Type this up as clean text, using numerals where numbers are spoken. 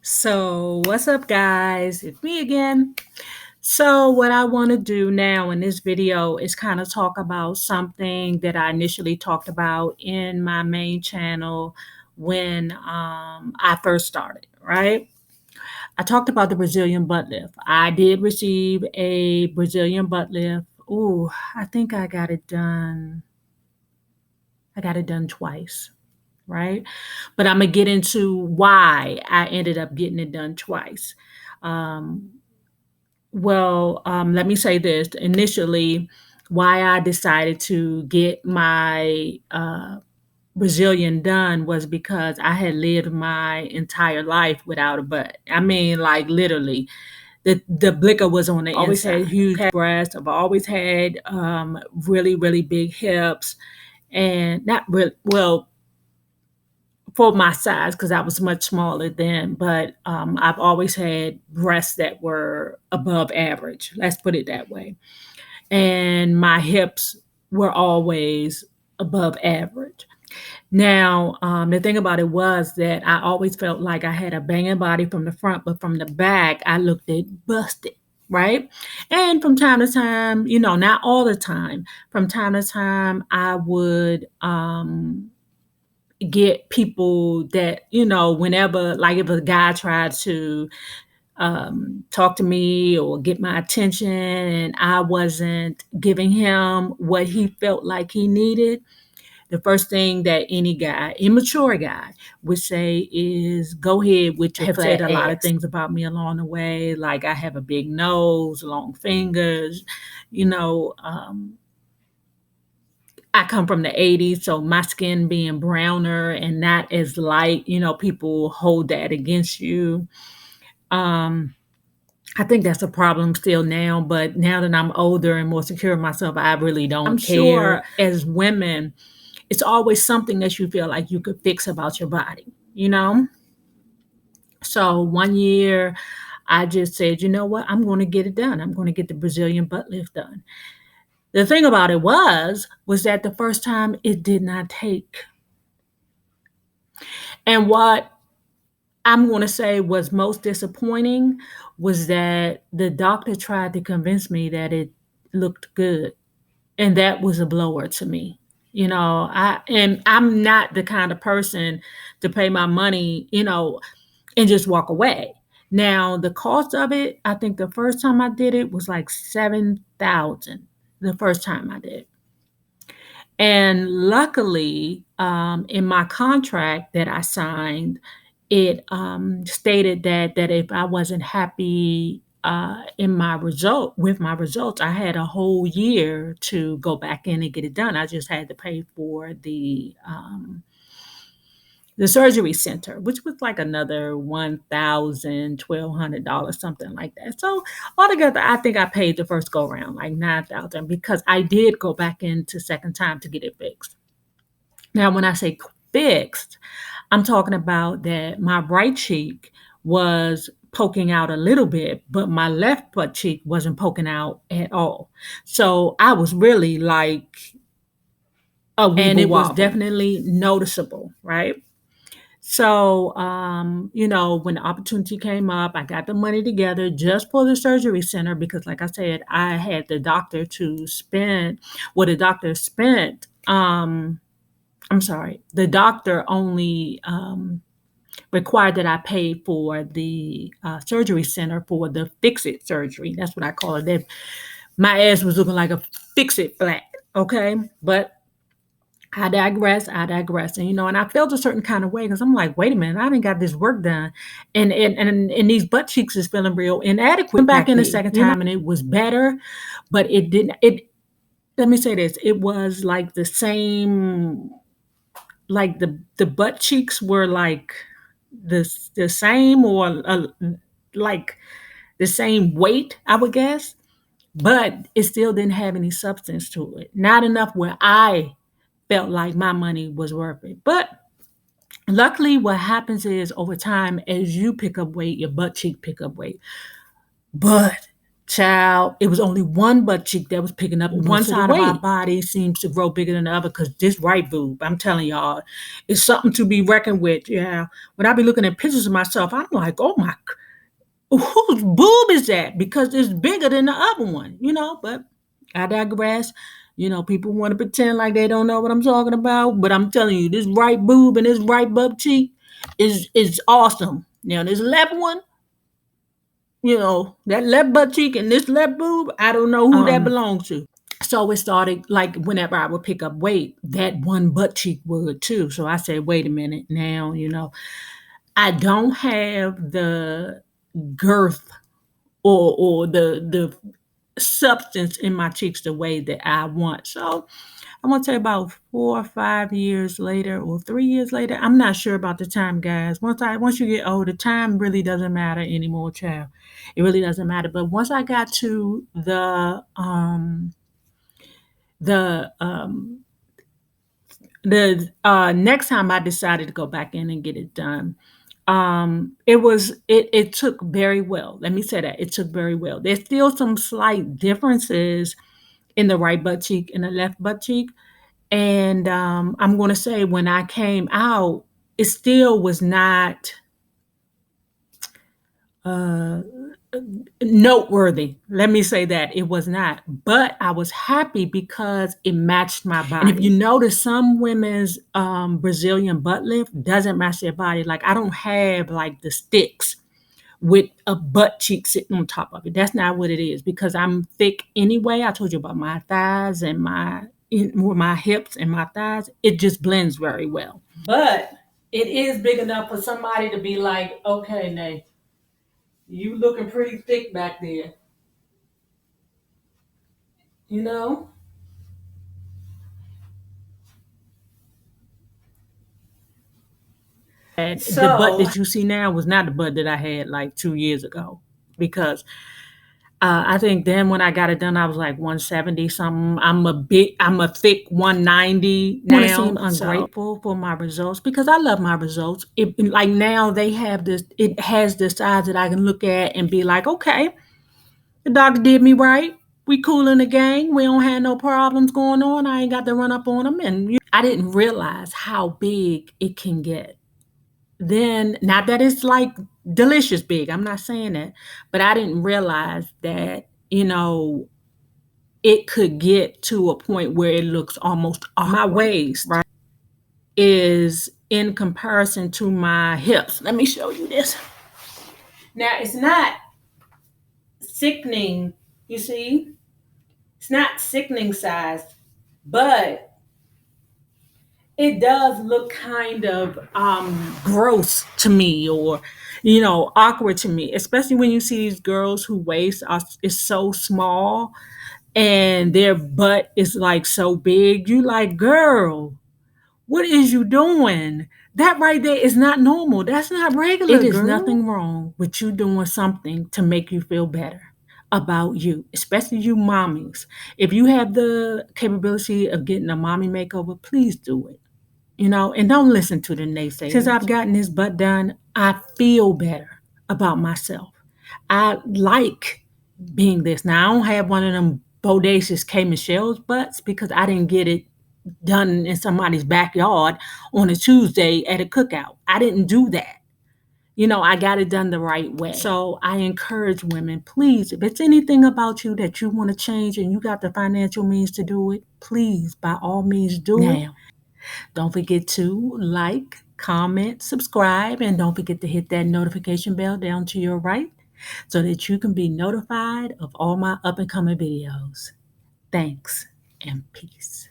So, what's up, guys? It's me again. So, what I want to do now in this video is kind of talk about something that I initially talked about in my main channel when I first started, right? I talked about the Brazilian butt lift. I did receive a Brazilian butt lift. Ooh, I think I got it done. I got it done twice, right? But I'm gonna get into why I ended up getting it done twice. Um, let me say this. Initially, why I decided to get my Brazilian done was because I had lived my entire life without a butt. I mean, like literally, the blicker was on the always inside. Had huge breasts. I've always had really big hips, and not really well for my size because I was much smaller then. But I've always had breasts that were above average. Let's put it that way. And my hips were always above average. Now, the thing about it was that I always felt like I had a banging body from the front, but from the back, I looked it busted, right? And from time to time, not all the time, from time to time, I would get people that, whenever, like if a guy tried to talk to me or get my attention and I wasn't giving him what he felt like he needed, the first thing that any guy, immature guy, would say is, "Go ahead with your flat ass." Have said a lot of things about me along the way, like I have a big nose, long fingers, you know. I come from the 80s, so my skin being browner and not as light, people hold that against you. Um, I think that's a problem still now, but now that I'm older and more secure in myself, I really don't care. I'm sure as women, it's always something that you feel like you could fix about your body, you know? So one year I just said, you know what? I'm going to get it done. I'm going to get the Brazilian butt lift done. The thing about it was that the first time it did not take. And what I'm going to say was most disappointing was that the doctor tried to convince me that it looked good. And that was a blower to me. I'm not the kind of person to pay my money, and just walk away. Now, the cost of it, I think the first time I did it was like 7,000. The first time I did. And luckily, in my contract that I signed, it stated that if I wasn't happy in my result with my results, I had a whole year to go back in and get it done. I just had to pay for the surgery center, which was like another $1,000, $1,200, something like that. So altogether, I think I paid the first go round like 9,000 because I did go back into second time to get it fixed. Now, when I say fixed, I'm talking about that my right cheek was poking out a little bit, but my left butt cheek wasn't poking out at all. So I was really like and it was definitely noticeable, right? So, when the opportunity came up, I got the money together just for the surgery center because, like I said, I had the doctor to spend what the doctor spent. I'm sorry, the doctor only required that I pay for the surgery center for the fix-it surgery. That's what I call it. My ass was looking like a fix-it flat, okay? But I digress. And I felt a certain kind of way because I'm like, wait a minute, I didn't got this work done, and these butt cheeks is feeling real inadequate. Went back in the second time, and it was better, but it didn't. Let me say this: it was like the same, like the butt cheeks were like the same or like the same weight, I would guess, but it still didn't have any substance to it. Not enough where I felt like my money was worth it. But luckily, what happens is over time, as you pick up weight, your butt cheek pick up weight. But Child, it was only one butt cheek that was picking up one side of our body seems to grow bigger than the other because this right boob, I'm telling y'all, is something to be reckoned with. Yeah. When I be looking at pictures of myself, I'm like, oh my, whose boob is that? Because it's bigger than the other one, but I digress. People want to pretend like they don't know what I'm talking about, but I'm telling you, this right boob and this right butt cheek is awesome. Now, this left one, that left butt cheek and this left boob, I don't know who that belongs to. So it started like whenever I would pick up weight, that one butt cheek would too. So I said, wait a minute now, I don't have the girth or the substance in my cheeks the way that I want. So I'm gonna tell you about 4 or 5 years later or 3 years later. I'm not sure about the time, guys. Once you get older, time really doesn't matter anymore, child. It really doesn't matter. But once I got to the next time I decided to go back in and get it done, it took very well. Let me say that it took very well. There's still some slight differences in the right butt cheek and the left butt cheek. And I'm going to say when I came out, it still was not noteworthy. Let me say that it was not, but I was happy because it matched my body. And if you notice, some women's Brazilian butt lift doesn't match their body. Like I don't have like the sticks with a butt cheek sitting on top of it. That's not what it is because I'm thick anyway. I told you about my thighs and my hips and my thighs. It just blends very well. But it is big enough for somebody to be like, okay, Nay, you looking pretty thick back there. You know? And the butt that you see now was not the butt that I had like 2 years ago because I think then when I got it done, I was like 170 something. I'm a thick 190 now. I seem ungrateful for my results because I love my results. Like now they have this, it has this size that I can look at and be like, okay, the doctor did me right. We cool in the gang. We don't have no problems going on. I ain't got to run up on them. And I didn't realize how big it can get. Then, not that it's like delicious big, I'm not saying that, but I didn't realize that, it could get to a point where it looks almost awkward. My waist, right, is in comparison to my hips. Let me show you this. Now, it's not sickening, you see? It's not sickening size, but it does look kind of gross to me or awkward to me, especially when you see these girls whose waist is so small and their butt is like so big. You like, girl, what is you doing? That right there is not normal. That's not regular. It is nothing wrong with you doing something to make you feel better about you, especially you mommies. If you have the capability of getting a mommy makeover, please do it. And don't listen to the naysayers. Since I've gotten this butt done, I feel better about myself. I like being this. Now, I don't have one of them bodacious K. Michelle's butts because I didn't get it done in somebody's backyard on a Tuesday at a cookout. I didn't do that. I got it done the right way. So I encourage women, please, if it's anything about you that you want to change and you got the financial means to do it, please, by all means, do it. Don't forget to like, comment, subscribe, and don't forget to hit that notification bell down to your right so that you can be notified of all my up and coming videos. Thanks and peace.